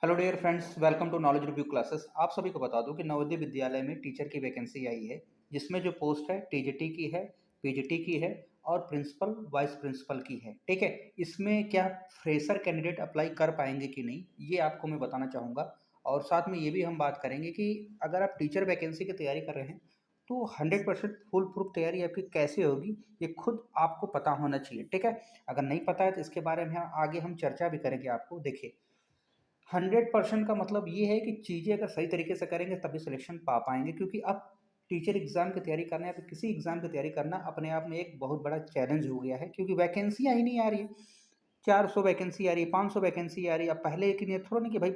Hello dear friends, welcome to knowledge review classes. आप सभी को बता दूं कि नवोदय विद्यालय में टीचर की वैकेंसी आई है, जिसमें जो पोस्ट है टीजीटी की है, पीजीटी की है और प्रिंसिपल वाइस प्रिंसिपल की है। ठीक है, इसमें क्या फ्रेशर कैंडिडेट अप्लाई कर पाएंगे कि नहीं, ये आपको मैं बताना चाहूँगा। और साथ में ये भी हम बात करेंगे कि अगर आप टीचर वैकेंसी की तैयारी कर रहे हैं तो 100% फुल प्रूफ तैयारी आपकी कैसे होगी, ये खुद आपको पता होना चाहिए। ठीक है, अगर नहीं पता है तो इसके बारे में आगे हम चर्चा भी करेंगे। आपको देखिए, 100% का मतलब ये है कि चीज़ें अगर सही तरीके से करेंगे तभी सिलेक्शन पा पाएंगे, क्योंकि अब टीचर एग्ज़ाम की तैयारी करना या फिर किसी एग्ज़ाम की तैयारी करना अपने आप में एक बहुत बड़ा चैलेंज हो गया है, क्योंकि वैकेंसियाँ ही नहीं आ रही है। 400 वैकेंसी आ रही है, 500 वैकेंसी आ रही है। अब पहले कि नहीं, थोड़ा नहीं कि भाई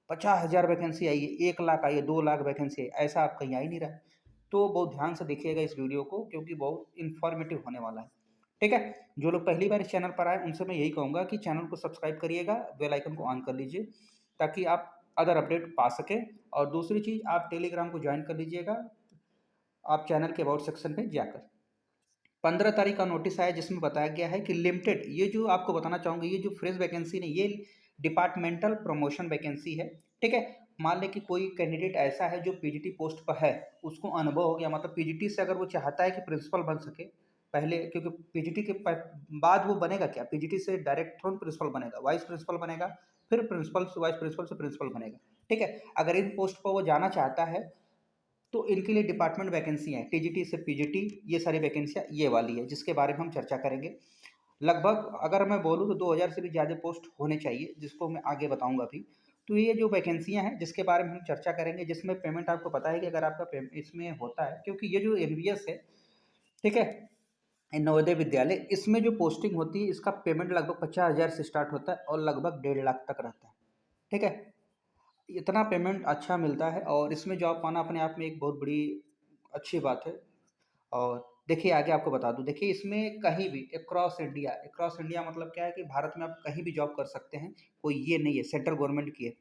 50,000 वैकेंसी आई है, 1 लाख आई है, 2 लाख वैकेंसी आई है, ऐसा आप कहीं आ ही नहीं रहा है। तो बहुत ध्यान से देखिएगा इस वीडियो को, क्योंकि बहुत इन्फॉर्मेटिव होने वाला है। ठीक है, जो लोग पहली बार इस चैनल पर आए उनसे मैं यही कहूँगा कि चैनल को सब्सक्राइब करिएगा, बेल आइकन को ऑन कर लीजिए ताकि आप अदर अपडेट पा सकें। और दूसरी चीज़, आप टेलीग्राम को ज्वाइन कर लीजिएगा, आप चैनल के अबाउट सेक्शन पे जाकर। 15 तारीख का नोटिस आया जिसमें बताया गया है कि लिमिटेड, ये जो आपको बताना चाहूँगा, ये जो फ्रेश वैकेंसी नहीं, ये डिपार्टमेंटल प्रमोशन वैकेंसी है। ठीक है, मान लें कि कोई कैंडिडेट ऐसा है जो पीजीटी पोस्ट पर है, उसको अनुभव हो गया, मतलब पीजीटी से अगर वो चाहता है कि प्रिंसिपल बन सके पहले, क्योंकि पीजीटी के बाद वो बनेगा क्या, पीजीटी से डायरेक्ट थोड़ा प्रिंसिपल बनेगा, वाइस प्रिंसिपल बनेगा, फिर प्रिंसिपल से वाइस प्रिंसिपल से प्रिंसिपल बनेगा। ठीक है, अगर इन पोस्ट पर वो जाना चाहता है तो इनके लिए डिपार्टमेंट वैकेंसी है, टीजीटी से पीजीटी, ये सारी वैकेंसियाँ ये वाली है जिसके बारे में हम चर्चा करेंगे। लगभग अगर मैं बोलूँ तो 2000 से भी ज़्यादा पोस्ट होने चाहिए, जिसको मैं आगे बताऊंगा अभी। तो ये जो वैकेंसियाँ हैं जिसके बारे में हम चर्चा करेंगे, जिसमें पेमेंट आपको पता है कि अगर आपका इसमें होता है, क्योंकि ये जो एमबीएस है, ठीक है, नवोदय विद्यालय, इसमें जो पोस्टिंग होती है इसका पेमेंट लगभग 50,000 से स्टार्ट होता है और लगभग 1.5 लाख तक रहता है। ठीक है, इतना पेमेंट अच्छा मिलता है और इसमें जॉब पाना अपने आप में एक बहुत बड़ी अच्छी बात है। और देखिए आगे आपको बता दूं, देखिए इसमें कहीं भी अक्रॉस इंडिया मतलब क्या है कि भारत में आप कहीं भी जॉब कर सकते हैं, कोई ये नहीं है सेंट्रल गवर्नमेंट की है।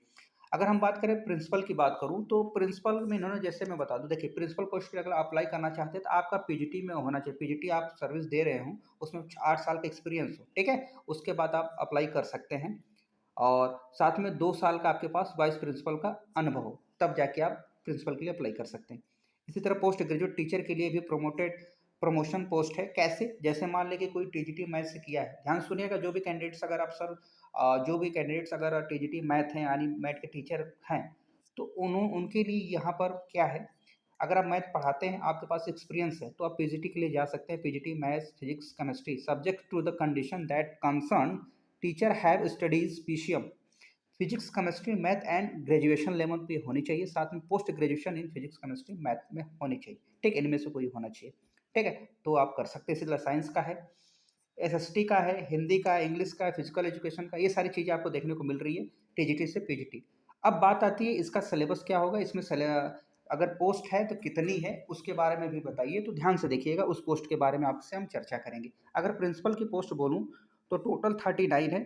अगर हम बात करें प्रिंसिपल की बात करूं तो प्रिंसिपल में इन्होंने, जैसे मैं बता दूं, देखिए प्रिंसिपल पोस्ट के लिए अगर अप्लाई करना चाहते हैं तो आपका पीजीटी में होना चाहिए, पीजीटी आप सर्विस दे रहे हो उसमें 8 साल का एक्सपीरियंस हो। ठीक है, उसके बाद आप अप्लाई कर सकते हैं और साथ में 2 साल का आपके पास वाइस प्रिंसिपल का अनुभव हो, तब जाके आप प्रिंसिपल के लिए अप्लाई कर सकते हैं। इसी तरह पोस्ट ग्रेजुएट टीचर के लिए भी प्रमोशन पोस्ट है। कैसे, जैसे मान लें कि कोई टीजीटी मैथ से किया है, ध्यान सुनिएगा, जो भी कैंडिडेट्स अगर आप सर जो भी कैंडिडेट्स अगर टीजीटी मैथ हैं यानी मैथ के टीचर हैं, तो उनके लिए यहाँ पर क्या है, अगर आप मैथ पढ़ाते हैं, आपके पास एक्सपीरियंस है, तो आप पीजीटी के लिए जा सकते हैं। PGT maths physics chemistry subject to the condition that concern teacher have studies PCM, physics chemistry math and graduation level पे होनी चाहिए, साथ में post graduation in physics chemistry math में होनी चाहिए। ठीक, इनमें से कोई होना चाहिए। ठीक है, तो आप कर सकते हैं। इसी तरह साइंस का है, एसएसटी का है, हिंदी का, इंग्लिश का, फिजिकल एजुकेशन का, ये सारी चीज़ें आपको देखने को मिल रही है टीजीटी से पीजीटी। अब बात आती है इसका सिलेबस क्या होगा, इसमें अगर पोस्ट है तो कितनी है उसके बारे में भी बताइए। तो ध्यान से देखिएगा, उस पोस्ट के बारे में आपसे हम चर्चा करेंगे। अगर प्रिंसिपल की पोस्ट बोलूँ तो टोटल 39 है,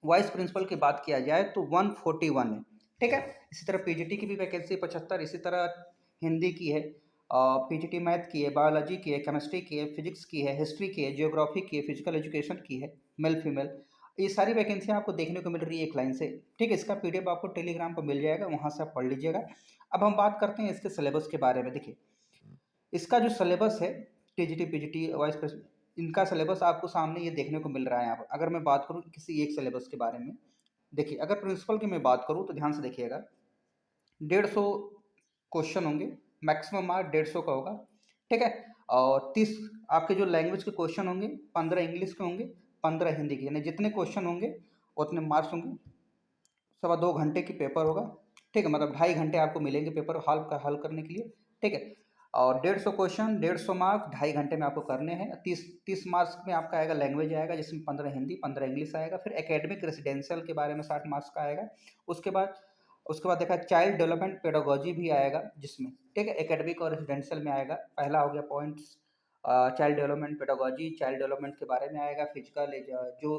वाइस प्रिंसिपल की बात किया जाए तो 141 है। ठीक है, इसी तरह पीजीटी की भी वैकेंसी 75, इसी तरह हिंदी की है, पीजीटी मैथ की है, बायोलॉजी की है, केमिस्ट्री की है, फिजिक्स की है, हिस्ट्री की है, जियोग्राफी की है, फिजिकल एजुकेशन की है, मेल फीमेल, ये सारी वैकेंसियाँ आपको देखने को मिल रही है एक लाइन से। ठीक है, इसका पीडीएफ आपको टेलीग्राम पर मिल जाएगा, वहाँ से आप पढ़ लीजिएगा। अब हम बात करते हैं इसके सिलेबस के बारे में। देखिए, इसका जो सिलेबस है, टीजीटी पीजीटी वाइस प्रेसिडेंट, इनका सिलेबस आपको सामने ये देखने को मिल रहा है यहाँ पर। अगर मैं बात करूँ किसी एक सिलेबस के बारे में, देखिए अगर प्रिंसिपल की मैं बात करूँ तो ध्यान से देखिएगा, 150 क्वेश्चन होंगे, मैक्सिमम मार्क 150 का होगा। ठीक है, और 30 आपके जो लैंग्वेज के क्वेश्चन होंगे, 15 इंग्लिश के होंगे, 15 हिंदी के, यानी जितने क्वेश्चन होंगे उतने मार्क्स होंगे। 2.25 घंटे की पेपर होगा। ठीक है, मतलब 2.5 घंटे आपको मिलेंगे पेपर हल करने के लिए। ठीक है, और 150 क्वेश्चन, 150 मार्क्स 2.5 घंटे में आपको करने हैं। 30 मार्क्स में आपका आएगा लैंग्वेज आएगा, जिसमें 15 हिंदी 15 इंग्लिश आएगा। फिर एकेडमिक रेसिडेंशियल के बारे में 60 मार्क्स का आएगा। उसके बाद देखा चाइल्ड डेवलपमेंट पेडागोजी भी आएगा जिसमें, ठीक है, एकेडमिक और रेसिडेंशियल में आएगा। पहला हो गया points, child development pedagogy, child development के बारे में आएगा। फिजिकल जो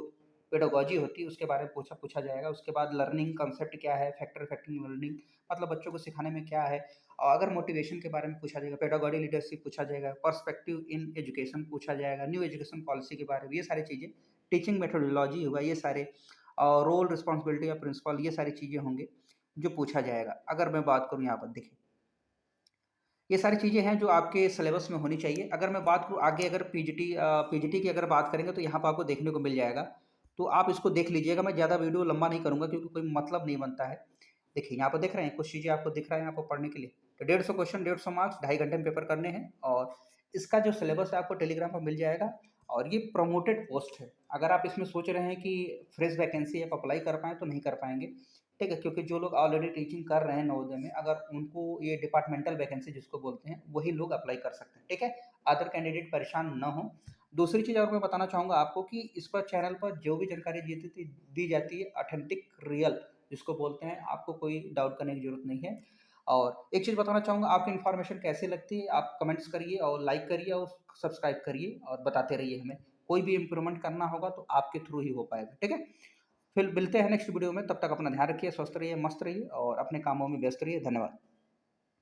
पेडागोजी होती है उसके बारे में पूछा पूछा जाएगा। उसके बाद लर्निंग कंसेप्ट क्या है, फैक्टर इफेक्टिव लर्निंग, मतलब बच्चों को सिखाने में क्या है। और अगर मोटिवेशन के बारे में पूछा जाएगा, पेडागोजी लीडरशिप पूछा जाएगा, पर्सपेक्टिव इन एजुकेशन पूछा जाएगा, न्यू एजुकेशन पॉलिसी के बारे में, ये सारी चीज़ें, टीचिंग मेथोडोलॉजी हुआ, ये सारे और रोल, रिस्पॉन्सिबिलिटी या प्रिंसिपल, ये सारी चीज़ें होंगी जो पूछा जाएगा। अगर मैं बात करूँ यहाँ पर देखिए, ये सारी चीज़ें हैं जो आपके सिलेबस में होनी चाहिए। अगर मैं बात करूँ आगे, अगर पीजीटी की अगर बात करेंगे तो यहाँ पे आपको देखने को मिल जाएगा। तो आप इसको देख लीजिएगा, मैं ज़्यादा वीडियो लंबा नहीं करूँगा क्योंकि कोई मतलब नहीं बनता है। देखिए यहाँ पे देख रहे हैं, कुछ चीज़ें आपको दिख रहा है यहाँ पे पढ़ने के लिए। तो 150 क्वेश्चन, 150 मार्क्स, 2.5 घंटे में पेपर करने हैं और इसका जो सिलेबस है आपको टेलीग्राम पर मिल जाएगा और ये प्रमोटेड पोस्ट है। अगर आप इसमें सोच रहे हैं कि फ्रेश वैकेंसी आप अप्लाई कर पाएँ तो नहीं कर पाएँगे। ठीक है, क्योंकि जो लोग ऑलरेडी टीचिंग कर रहे हैं नवोदय में, अगर उनको ये डिपार्टमेंटल वैकेंसी जिसको बोलते हैं, वही लोग अप्लाई कर सकते हैं, ठीक है? अदर कैंडिडेट परेशान ना हों। दूसरी चीज़ और मैं बताना चाहूँगा आपको कि इस पर चैनल पर जो भी जानकारी दी जाती है ऑथेंटिक, रियल जिसको बोलते हैं, आपको कोई डाउट करने की ज़रूरत नहीं है। और एक चीज़ बताना चाहूँगा, आपको इन्फॉर्मेशन कैसी लगती है, आप कमेंट्स करिए और लाइक करिए और सब्सक्राइब करिए और बताते रहिए हमें। कोई भी इम्प्रूवमेंट करना होगा तो आपके थ्रू ही हो पाएगा, ठीक है? फिर मिलते हैं नेक्स्ट वीडियो में, तब तक अपना ध्यान रखिए, स्वस्थ रहिए, मस्त रहिए और अपने कामों में व्यस्त रहिए। धन्यवाद।